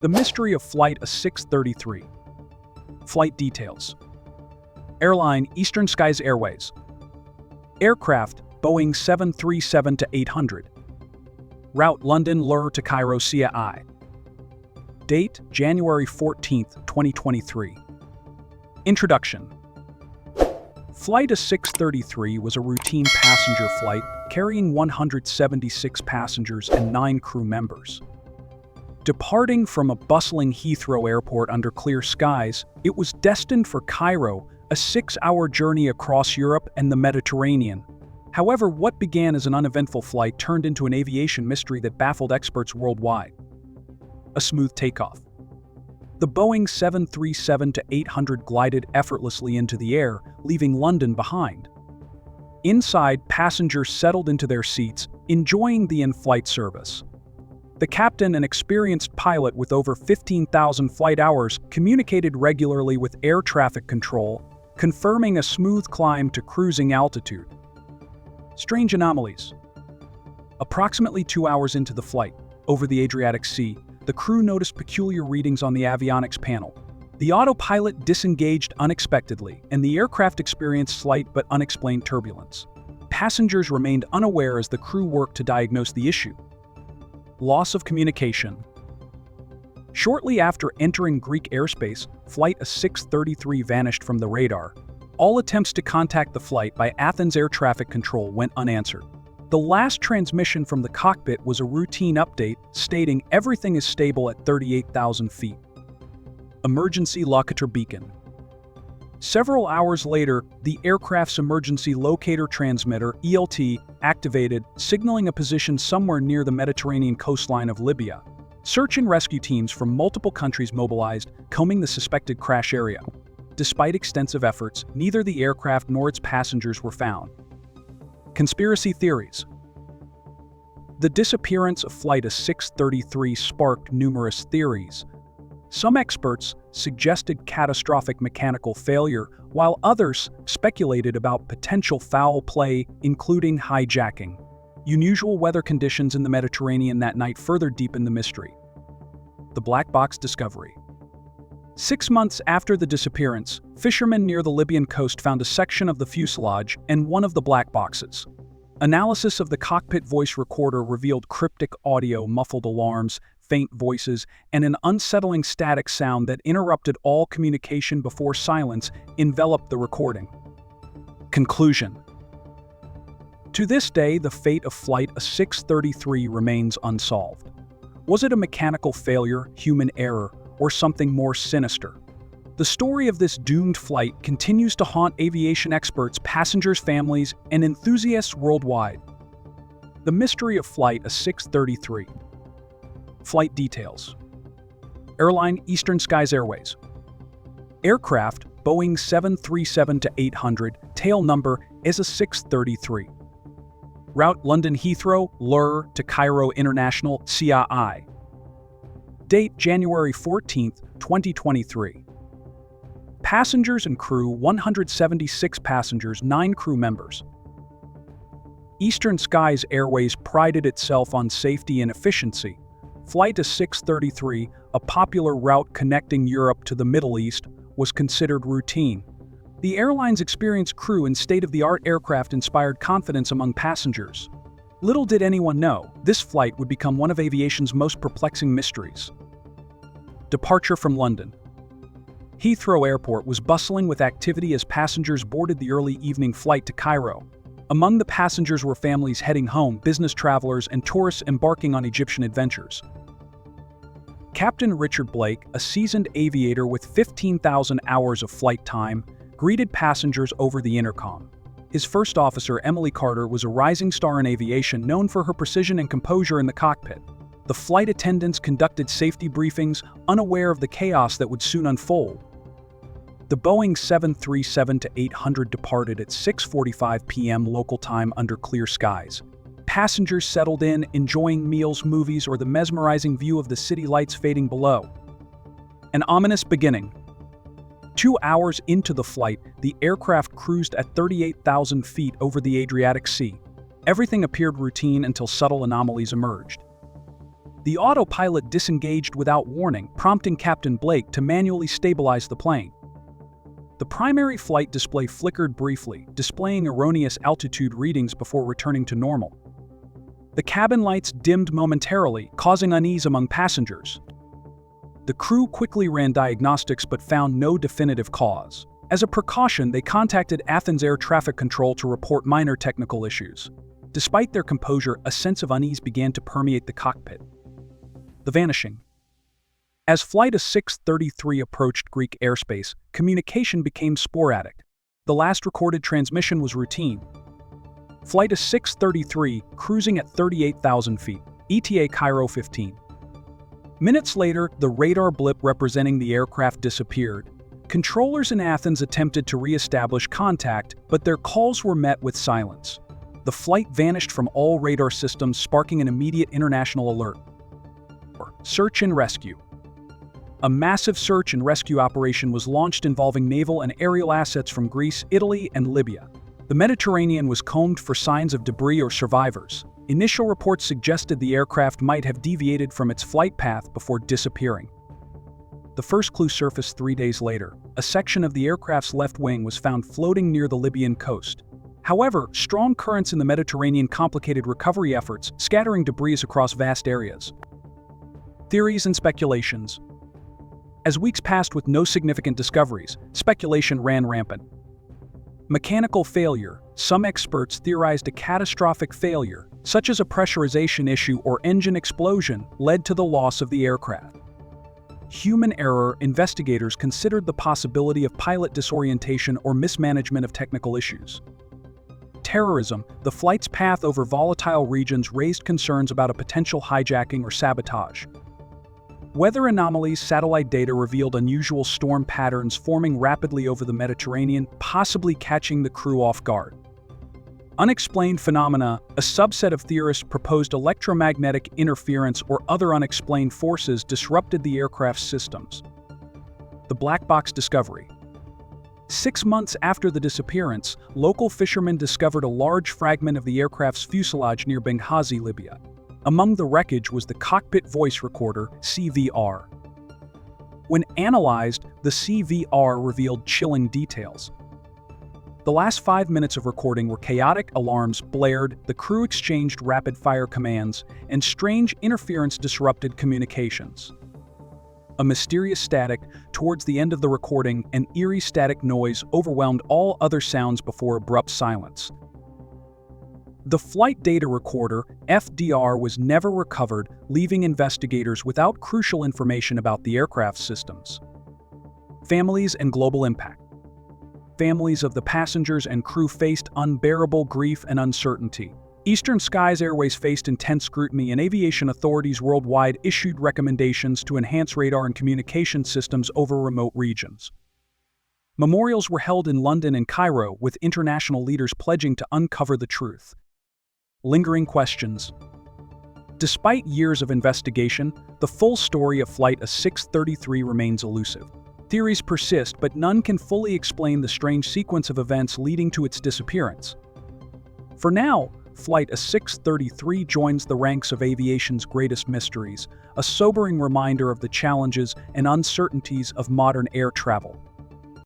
The mystery of Flight A633. Flight details. Airline Eastern Skies Airways. Aircraft Boeing 737-800. Route London Heathrow to Cairo CAI. Date January 14, 2023. Introduction. Flight A633 was a routine passenger flight carrying 176 passengers and 9 crew members. Departing from a bustling Heathrow airport under clear skies, it was destined for Cairo, a 6-hour journey across Europe and the Mediterranean. However, what began as an uneventful flight turned into an aviation mystery that baffled experts worldwide. A smooth takeoff. The Boeing 737-800 glided effortlessly into the air, leaving London behind. Inside, passengers settled into their seats, enjoying the in-flight service. The captain, an experienced pilot with over 15,000 flight hours, communicated regularly with air traffic control, confirming a smooth climb to cruising altitude. Strange anomalies. Approximately 2 hours into the flight, over the Adriatic Sea, the crew noticed peculiar readings on the avionics panel. The autopilot disengaged unexpectedly, and the aircraft experienced slight but unexplained turbulence. Passengers remained unaware as the crew worked to diagnose the issue. Loss of communication. Shortly after entering Greek airspace, Flight A633 vanished from the radar. All attempts to contact the flight by Athens Air Traffic Control went unanswered. The last transmission from the cockpit was a routine update stating everything is stable at 38,000 feet. Emergency locator beacon. Several hours later, the aircraft's emergency locator transmitter, ELT, activated, signaling a position somewhere near the Mediterranean coastline of Libya. Search and rescue teams from multiple countries mobilized, combing the suspected crash area. Despite extensive efforts, neither the aircraft nor its passengers were found. Conspiracy theories. The disappearance of Flight A633 sparked numerous theories. Some experts suggested catastrophic mechanical failure, while others speculated about potential foul play, including hijacking. Unusual weather conditions in the Mediterranean that night further deepened the mystery. The black box discovery. 6 months after the disappearance, fishermen near the Libyan coast found a section of the fuselage and one of the black boxes. Analysis of the cockpit voice recorder revealed cryptic audio, muffled alarms, faint voices, and an unsettling static sound that interrupted all communication before silence enveloped the recording. Conclusion. To this day, the fate of Flight A633 remains unsolved. Was it a mechanical failure, human error, or something more sinister? The story of this doomed flight continues to haunt aviation experts, passengers, families, and enthusiasts worldwide. The mystery of Flight A633. Flight details. Airline Eastern Skies Airways. Aircraft Boeing 737-800, tail number is A633. Route London Heathrow, Heathrow to Cairo International CAI. Date January 14, 2023. Passengers and crew 176 passengers, 9 crew members. Eastern Skies Airways prided itself on safety and efficiency. Flight A633, a popular route connecting Europe to the Middle East, was considered routine. The airline's experienced crew and state-of-the-art aircraft inspired confidence among passengers. Little did anyone know, this flight would become one of aviation's most perplexing mysteries. Departure from London. Heathrow Airport was bustling with activity as passengers boarded the early evening flight to Cairo. Among the passengers were families heading home, business travelers, and tourists embarking on Egyptian adventures. Captain Richard Blake, a seasoned aviator with 15,000 hours of flight time, greeted passengers over the intercom. His first officer, Emily Carter, was a rising star in aviation, known for her precision and composure in the cockpit. The flight attendants conducted safety briefings, unaware of the chaos that would soon unfold. The Boeing 737-800 departed at 6:45 p.m. local time under clear skies. Passengers settled in, enjoying meals, movies, or the mesmerizing view of the city lights fading below. An ominous beginning. 2 hours into the flight, the aircraft cruised at 38,000 feet over the Adriatic Sea. Everything appeared routine until subtle anomalies emerged. The autopilot disengaged without warning, prompting Captain Blake to manually stabilize the plane. The primary flight display flickered briefly, displaying erroneous altitude readings before returning to normal. The cabin lights dimmed momentarily, causing unease among passengers. The crew quickly ran diagnostics but found no definitive cause. As a precaution, they contacted Athens Air Traffic Control to report minor technical issues. Despite their composure, a sense of unease began to permeate the cockpit. The Vanishing. As Flight A633 approached Greek airspace, communication became sporadic. The last recorded transmission was routine. Flight A633, cruising at 38,000 feet, ETA Cairo 15. Minutes later, the radar blip representing the aircraft disappeared. Controllers in Athens attempted to re-establish contact, but their calls were met with silence. The flight vanished from all radar systems, sparking an immediate international alert. Search and rescue. A massive search and rescue operation was launched involving naval and aerial assets from Greece, Italy, and Libya. The Mediterranean was combed for signs of debris or survivors. Initial reports suggested the aircraft might have deviated from its flight path before disappearing. The first clue surfaced 3 days later. A section of the aircraft's left wing was found floating near the Libyan coast. However, strong currents in the Mediterranean complicated recovery efforts, scattering debris across vast areas. Theories and speculations. As weeks passed with no significant discoveries, speculation ran rampant. Mechanical failure. Some experts theorized a catastrophic failure, such as a pressurization issue or engine explosion, led to the loss of the aircraft. Human error. Investigators considered the possibility of pilot disorientation or mismanagement of technical issues. Terrorism. The flight's path over volatile regions raised concerns about a potential hijacking or sabotage. Weather anomalies. Satellite data revealed unusual storm patterns forming rapidly over the Mediterranean, possibly catching the crew off guard. Unexplained phenomena. A subset of theorists proposed electromagnetic interference or other unexplained forces disrupted the aircraft's systems. The black box discovery. 6 months after the disappearance, local fishermen discovered a large fragment of the aircraft's fuselage near Benghazi, Libya. Among the wreckage was the cockpit voice recorder, CVR. When analyzed, the CVR revealed chilling details. The last 5 minutes of recording were chaotic. Alarms blared, the crew exchanged rapid-fire commands, and strange interference disrupted communications. A mysterious static. Towards the end of the recording, an eerie static noise overwhelmed all other sounds before abrupt silence. The flight data recorder, FDR, was never recovered, leaving investigators without crucial information about the aircraft's systems. Families and global impact. Families of the passengers and crew faced unbearable grief and uncertainty. Eastern Skies Airways faced intense scrutiny, and aviation authorities worldwide issued recommendations to enhance radar and communication systems over remote regions. Memorials were held in London and Cairo, with international leaders pledging to uncover the truth. Lingering questions. Despite years of investigation, the full story of Flight A633 remains elusive. Theories persist, but none can fully explain the strange sequence of events leading to its disappearance. For now, Flight A633 joins the ranks of aviation's greatest mysteries, a sobering reminder of the challenges and uncertainties of modern air travel.